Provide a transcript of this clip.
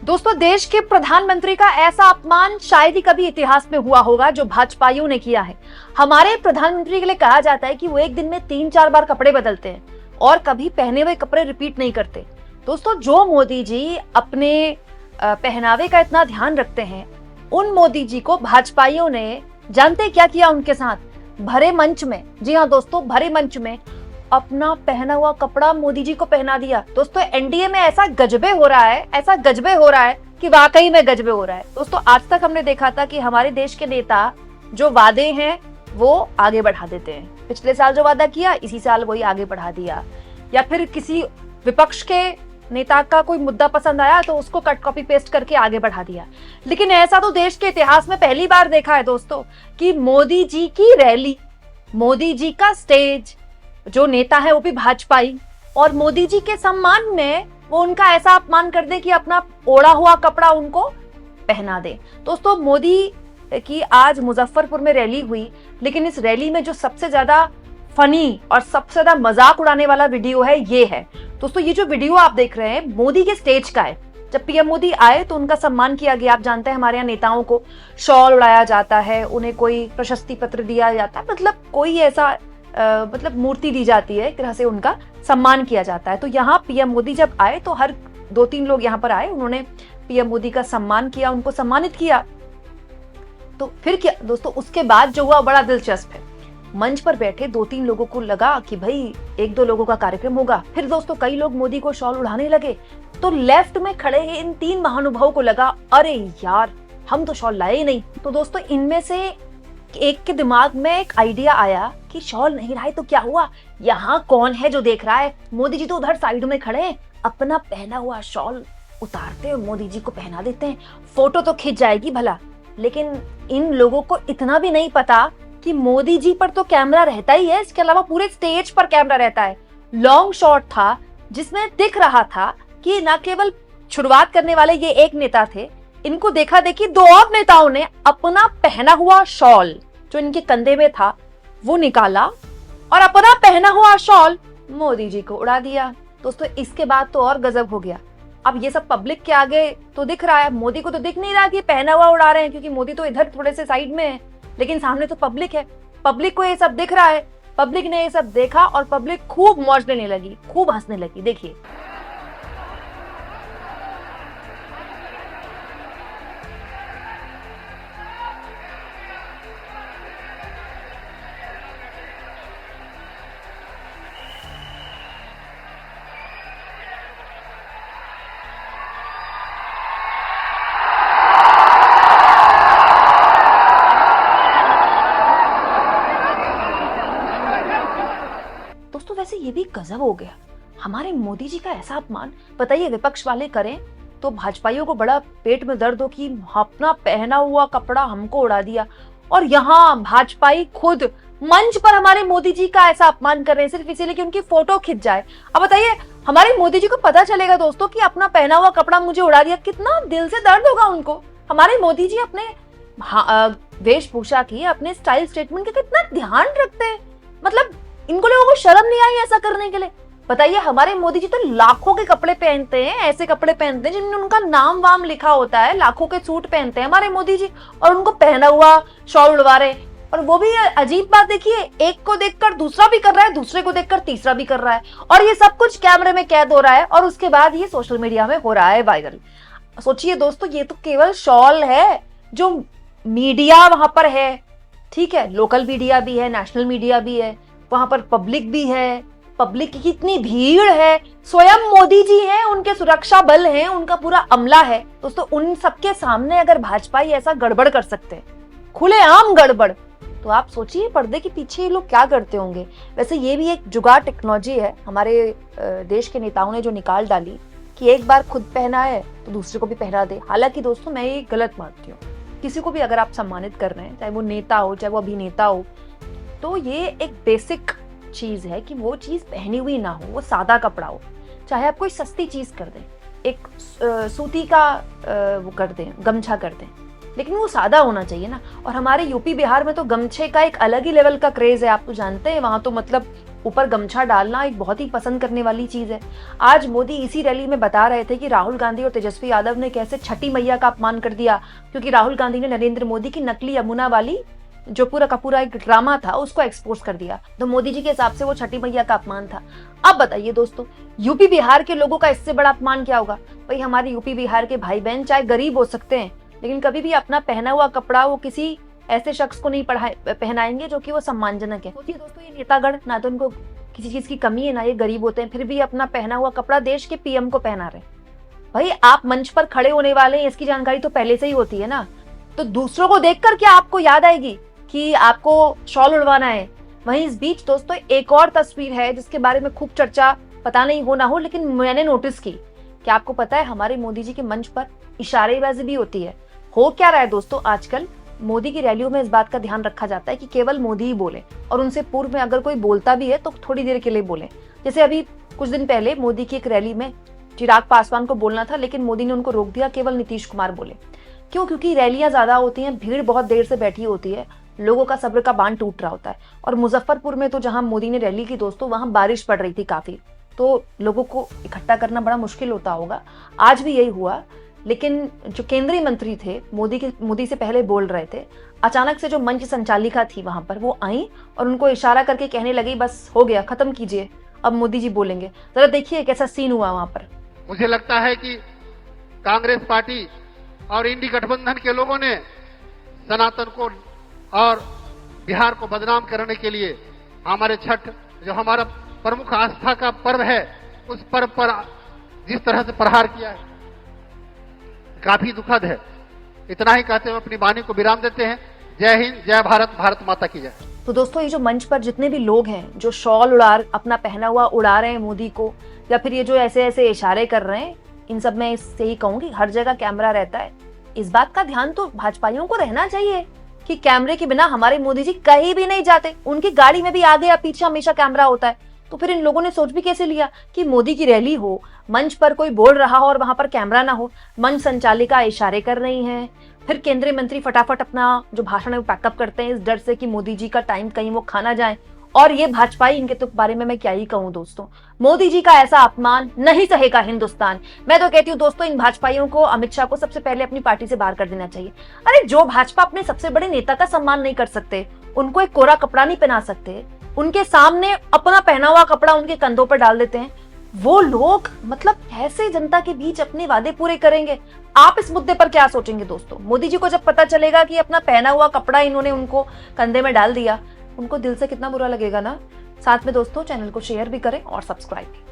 दोस्तों, देश के प्रधानमंत्री का ऐसा अपमान शायद ही कभी इतिहास में हुआ होगा जो भाजपाइयों ने किया है। हमारे प्रधानमंत्री के लिए कहा जाता है कि वो एक दिन में 3-4 बार कपड़े बदलते हैं और कभी पहने हुए कपड़े रिपीट नहीं करते। दोस्तों, जो मोदी जी अपने पहनावे का इतना ध्यान रखते हैं, उन मोदी जी को भाजपाइयों ने जानते क्या किया उनके साथ? भरे मंच में, जी हाँ दोस्तों, भरे मंच में अपना पहना हुआ कपड़ा मोदी जी को पहना दिया। दोस्तों, एनडीए में ऐसा गजबे हो रहा है, ऐसा गजबे हो रहा है कि वाकई में गजबे हो रहा है। दोस्तों, आज तक हमने देखा था कि हमारे देश के नेता जो वादे हैं वो आगे बढ़ा देते हैं। पिछले साल जो वादा किया, इसी साल वही आगे बढ़ा दिया, या फिर किसी विपक्ष के नेता का कोई मुद्दा पसंद आया तो उसको कट कॉपी पेस्ट करके आगे बढ़ा दिया। लेकिन ऐसा तो देश के इतिहास में पहली बार देखा है दोस्तों कि मोदी जी की रैली, मोदी जी का स्टेज, जो नेता है वो भी भाजपाई, और मोदी जी के सम्मान में वो उनका ऐसा अपमान कर दे कि अपना ओढ़ा हुआ कपड़ा उनको पहना दे। दोस्तों, मोदी की आज मुजफ्फरपुर में रैली हुई, लेकिन इस रैली में जो सबसे ज्यादा फनी और सबसे ज्यादा मजाक उड़ाने वाला वीडियो है ये है। दोस्तों, ये जो वीडियो आप देख रहे हैं मोदी के स्टेज का है। जब पीएम मोदी आए तो उनका सम्मान किया गया। आप जानते हैं हमारे यहाँ नेताओं को शॉल उड़ाया जाता है, उन्हें कोई प्रशस्ति पत्र दिया जाता है, मतलब कोई ऐसा मूर्ति दी जाती है, एक तरह से उनका सम्मान किया जाता है। तो यहाँ पीएम मोदी जब आए तो हर 2-3 लोग यहाँ पर आए, उन्होंने पीएम मोदी का सम्मान किया, उनको सम्मानित किया। तो फिर क्या दोस्तों, उसके बाद जो हुआ बड़ा दिलचस्प है। मंच पर बैठे 2-3 लोगों को लगा कि भाई 1-2 लोगों का कार्यक्रम होगा। फिर दोस्तों कई लोग मोदी को शॉल उड़ाने लगे, तो लेफ्ट में खड़े इन 3 महानुभावों को लगा अरे यार, हम तो शॉल लाए ही नहीं। तो दोस्तों, इनमें से एक के दिमाग में एक आइडिया आया कि शॉल नहीं लाए तो क्या हुआ, यहाँ कौन है जो देख रहा है, मोदी जी तो उधर साइड में खड़े हैं, अपना पहना हुआ शॉल उतारते हैं, मोदी जी को पहना देते हैं, फोटो तो खिंच जाएगी भला। लेकिन इन लोगों को इतना भी नहीं पता कि मोदी जी पर तो कैमरा रहता ही है, इसके अलावा पूरे स्टेज पर कैमरा रहता है। लॉन्ग शॉट था जिसमें दिख रहा था कि न केवल शुरुआत करने वाले ये एक नेता थे, इनको देखा देखी 2 और नेताओं ने अपना पहना हुआ शॉल जो इनके कंधे में था वो निकाला और अपना पहना हुआ शॉल मोदी जी को उड़ा दिया। दोस्तों, इसके बाद तो और गजब हो गया। अब ये सब पब्लिक के आगे तो दिख रहा है, मोदी को तो दिख नहीं रहा कि पहना हुआ उड़ा रहे हैं, क्योंकि मोदी तो इधर थोड़े से साइड में है, लेकिन सामने तो पब्लिक है, पब्लिक को ये सब दिख रहा है। पब्लिक ने ये सब देखा और पब्लिक खूब मौज लेने लगी, खूब हंसने लगी। देखिए, दोस्तों वैसे ये भी गजब हो गया, हमारे मोदी जी का ऐसा अपमान। बताइए, विपक्ष वाले करें तो भाजपाइयों को बड़ा पेट में दर्द हो कि अपना पहना हुआ कपड़ा हमको उड़ा दिया, और यहाँ भाजपाई खुद मंच पर हमारे मोदी जी का ऐसा अपमान कर रहे हैं सिर्फ इसीलिए कि उनकी फोटो खिंच जाए। अब बताइए, हमारे मोदी जी को पता चलेगा दोस्तों कि अपना पहना हुआ कपड़ा मुझे उड़ा दिया, कितना दिल से दर्द होगा उनको। हमारे मोदी जी अपने वेशभूषा की, अपने स्टाइल स्टेटमेंट का कितना ध्यान रखते हैं, मतलब इनको लोगों को शर्म नहीं आई ऐसा करने के लिए। बताइए, हमारे मोदी जी तो लाखों के कपड़े पहनते हैं, ऐसे कपड़े पहनते हैं जिनमें उनका नाम वाम लिखा होता है, लाखों के सूट पहनते हैं हमारे मोदी जी, और उनको पहना हुआ शॉल उड़वा रहे हैं। और वो भी अजीब बात देखिए, एक को देखकर दूसरा भी कर रहा है, दूसरे को देखकर तीसरा भी कर रहा है, और ये सब कुछ कैमरे में कैद हो रहा है, और उसके बाद ये सोशल मीडिया में हो रहा है वायरल। सोचिए दोस्तों, ये तो केवल शॉल है जो मीडिया वहां पर है, ठीक है, लोकल मीडिया भी है, नेशनल मीडिया भी है, वहां पर पब्लिक भी है, पब्लिक की कितनी भीड़ है, स्वयं मोदी जी हैं, उनके सुरक्षा बल हैं, उनका पूरा अमला है। दोस्तों, उन सबके सामने अगर भाजपाई ऐसा गड़बड़ कर सकते हैं, खुलेआम गड़बड़, तो आप सोचिए पर्दे के पीछे ये लोग क्या करते होंगे। वैसे ये भी एक जुगाड़ टेक्नोलॉजी है हमारे देश के नेताओं ने जो निकाल डाली कि एक बार खुद पहना है तो दूसरे को भी पहना दे। हालांकि दोस्तों, मैं ये गलत मानती हूँ, किसी को भी अगर आप सम्मानित कर रहे हैं, चाहे वो नेता हो चाहे वो अभिनेता हो, तो ये एक बेसिक चीज है कि वो चीज पहनी हुई ना हो, वो सादा कपड़ा हो। चाहे आप कोई सस्ती चीज कर दें, एक सूती का वो कर दें, गमछा कर दें, लेकिन वो सादा होना चाहिए ना। और हमारे यूपी बिहार में तो गमछे का एक अलग ही लेवल का क्रेज है, आप तो जानते हैं, वहां तो मतलब ऊपर गमछा डालना एक बहुत ही पसंद करने वाली चीज है। आज मोदी इसी रैली में बता रहे थे कि राहुल गांधी और तेजस्वी यादव ने कैसे छठी मैया का अपमान कर दिया, क्योंकि राहुल गांधी ने नरेंद्र मोदी की नकली यमुना वाली जो पूरा का पूरा एक ड्रामा था उसको एक्सपोज कर दिया। तो मोदी जी के हिसाब से वो छठी मैया का अपमान था। अब बताइए दोस्तों, यूपी बिहार के लोगों का इससे बड़ा अपमान क्या होगा? भाई हमारे यूपी बिहार के भाई बहन चाहे गरीब हो सकते हैं, लेकिन कभी भी अपना पहना हुआ कपड़ा वो किसी ऐसे शख्स को नहीं पहनाएंगे जो कि वो सम्मानजनक है। सोचिए दोस्तों, ये नेतागण ना तो उनको किसी चीज की कमी है ना ये गरीब होते हैं, फिर भी अपना पहना हुआ कपड़ा देश के पीएम को पहना रहे। भाई आप मंच पर खड़े होने वाले हैं, इसकी जानकारी तो पहले से ही होती है ना। तो दूसरों को देखकर क्या आपको याद आएगी कि आपको शॉल उड़वाना है? वहीं इस बीच दोस्तों एक और तस्वीर है जिसके बारे में खूब चर्चा पता नहीं हो ना हो, लेकिन मैंने नोटिस की। क्या आपको पता है हमारे मोदी जी के मंच पर इशारेबाजी भी होती है? हो क्या रहा है दोस्तों, आजकल मोदी की रैलियों में इस बात का ध्यान रखा जाता है कि केवल मोदी ही बोले, और उनसे पूर्व में अगर कोई बोलता भी है तो थोड़ी देर के लिए बोले। जैसे अभी कुछ दिन पहले मोदी की एक रैली में चिराग पासवान को बोलना था, लेकिन मोदी ने उनको रोक दिया, केवल नीतीश कुमार बोले। क्यों? क्योंकि रैलियां ज्यादा होती हैं, भीड़ बहुत देर से बैठी होती है, लोगों का सब्र का बांध टूट रहा होता है। और मुजफ्फरपुर में तो जहां मोदी ने रैली की दोस्तों, वहां बारिश पड़ रही थी काफी, तो लोगों को इकट्ठा करना बड़ा मुश्किल होता होगा। आज भी यही हुआ, लेकिन जो केंद्रीय मंत्री थे मोदी से पहले बोल रहे थे, अचानक से जो मंच संचालिका थी वहां पर वो आई और उनको इशारा करके कहने लगी बस हो गया, खत्म कीजिए, अब मोदी जी बोलेंगे। जरा देखिए कैसा सीन हुआ वहां पर। मुझे लगता है कि कांग्रेस पार्टी और इंडी गठबंधन के लोगों ने सनातन को और बिहार को बदनाम करने के लिए हमारे छठ, जो हमारा प्रमुख आस्था का पर्व है, उस पर्व पर जिस तरह से प्रहार किया है काफी दुखद है। इतना ही कहते हुए अपनी वाणी को विराम देते हैं। जय हिंद, जय भारत, भारत माता की जय। तो दोस्तों ये जो मंच पर जितने भी लोग हैं जो शॉल अपना पहना हुआ उड़ा रहे हैं मोदी को, या फिर ये जो ऐसे ऐसे इशारे कर रहे हैं, इन सब में इससे ही कहूंगी हर जगह कैमरा रहता है। इस बात का ध्यान तो भाजपाइयों को रहना चाहिए कि कैमरे के बिना हमारे मोदी जी कहीं भी नहीं जाते। उनकी गाड़ी में भी आगे या पीछे हमेशा कैमरा होता है। तो फिर इन लोगों ने सोच भी कैसे लिया कि मोदी की रैली हो, मंच पर कोई बोल रहा हो और वहां पर कैमरा ना हो, मंच संचालिका इशारे कर रही हैं, फिर केंद्रीय मंत्री फटाफट अपना जो भाषण है वो पैकअप करते हैं इस डर से कि मोदी जी का टाइम कहीं वो खा ना जाए। और ये भाजपाई, इनके तो बारे में मैं क्या ही कहूं दोस्तों। मोदी जी का ऐसा अपमान नहीं सहेगा हिंदुस्तान। मैं तो कहती हूँ दोस्तों, इन भाजपाइयों को, अमित शाह को सबसे पहले अपनी पार्टी से बाहर कर देना चाहिए। अरे जो भाजपा अपने सबसे बड़े नेता का सम्मान नहीं कर सकते, उनको एक कोरा कपड़ा नहीं पहना सकते, उनके सामने अपना पहना हुआ कपड़ा उनके कंधों पर डाल देते हैं, वो लोग मतलब कैसे जनता के बीच अपने वादे पूरे करेंगे? आप इस मुद्दे पर क्या सोचेंगे दोस्तों? मोदी जी को जब पता चलेगा कि अपना पहना हुआ कपड़ा इन्होंने उनको कंधे में डाल दिया, उनको दिल से कितना बुरा लगेगा ना। साथ में दोस्तों चैनल को शेयर भी करें और सब्सक्राइब भी।